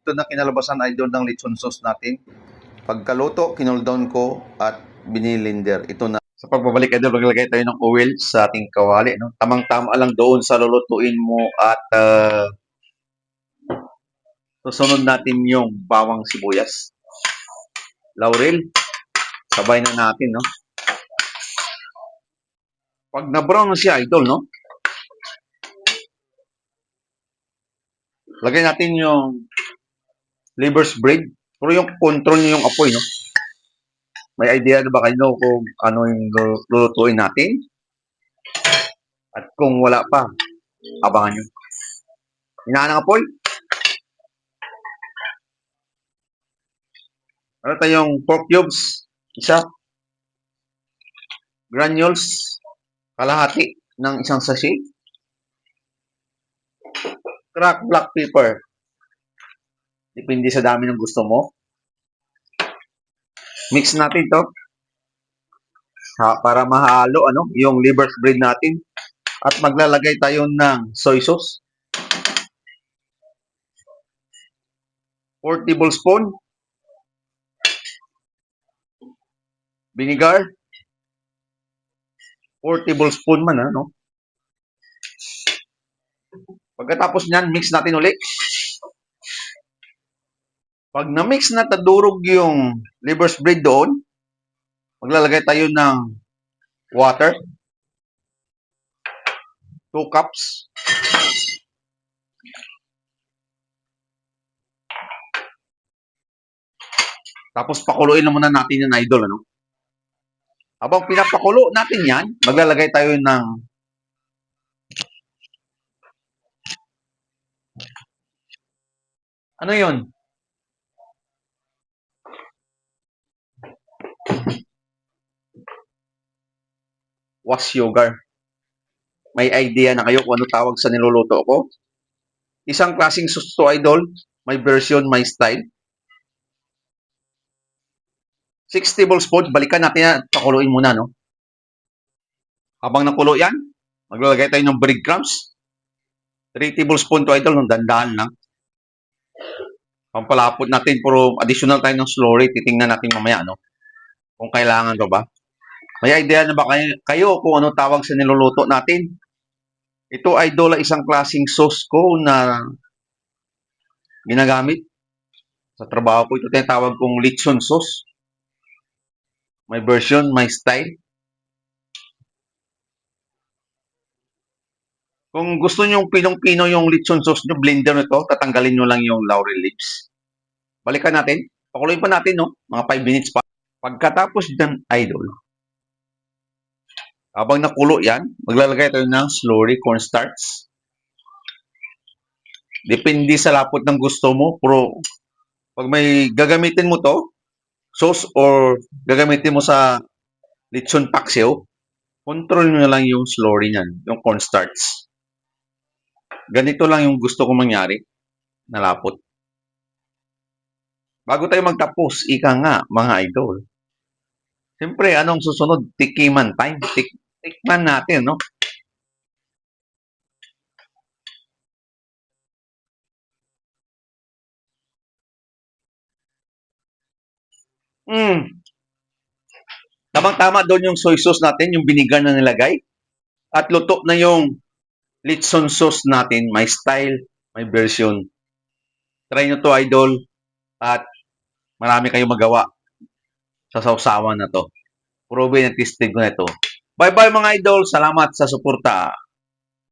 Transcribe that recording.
Ito na kinalabasan idol ng lechon sauce natin. Pagkaluto, kinuldown ko at binilinder. Ito na. Sa pagbabalik idol, maglagay tayo ng oil sa ating kawali. No? Tamang-tama lang doon sa lulutuin mo at susunod natin yung bawang sibuyas. Laurel. Sabay na natin, no? Pag na-brown na siya, idol, no? Lagay natin yung liver's bread. Pero yung control niyo yung apoy, no? May idea na ba kayo kung ano yung lulutuin natin? At kung wala pa, abangan nyo. Hinaan ng apoy. Ano tayong pork cubes? Isa. Granules. Kalahati ng isang sachet. Cracked black pepper. Depende sa dami ng gusto mo. Mix natin to para mahalo yung liver's bread natin. At maglalagay tayo ng soy sauce. 4 tablespoon. Vinegar. 4 tablespoon man, no? Pagkatapos niyan, mix natin ulit. Pag na-mix na tadurog yung liver's bread doon, maglalagay tayo ng water. 2 cups. Tapos pakuluin na muna natin yung idol, ano? Habang pinapakulo natin yan, maglalagay tayo ng ano yun? Was yogurt. May idea na kayo kung ano tawag sa niluluto ko? Isang klaseng sauce to, idol. May version, may style. 6 tablespoons. Balikan natin yan. Pakuluin muna, no? Habang nakulo yan, maglalagay tayo ng breadcrumbs. 3 tablespoons to, idol. Nung dandahan lang. Pampalapot natin. Pero additional tayo ng slurry. Titingnan natin mamaya, no? Kung kailangan ba ba. May idea na ba kayo kung ano tawag sa niluluto natin? Ito, idol, isang klaseng sauce ko na ginagamit sa trabaho ko. Ito tinatawag kong lechon sauce. May version, may style. Kung gusto nyo pinong-pino yung lechon sauce nyo, blender nito, tatanggalin nyo lang yung laurel leaves. Balikan natin. Pakuloyin pa natin, no? Mga 5 minutes pa. Pagkatapos dyan, idol, habang nakulo yan, maglalagay tayo ng slurry cornstarch. Depende sa lapot ng gusto mo. Pero pag may gagamitin mo to, sauce or gagamitin mo sa lechon paksiw, control nyo lang yung slurry niyan, yung cornstarch. Ganito lang yung gusto ko mangyari na lapot. Bago tayo magtapos, ika nga, mga idol. Siyempre, anong susunod? Tikiman time. Tikman natin, no? Tamang-tama doon yung soy sauce natin, yung vinegar na nilagay. At luto na yung lechon sauce natin. May style, may version. Try nyo to, idol. At marami kayong magawa sa sausawan na to. Proven at tested ko na ito. Bye-bye mga idol. Salamat sa suporta.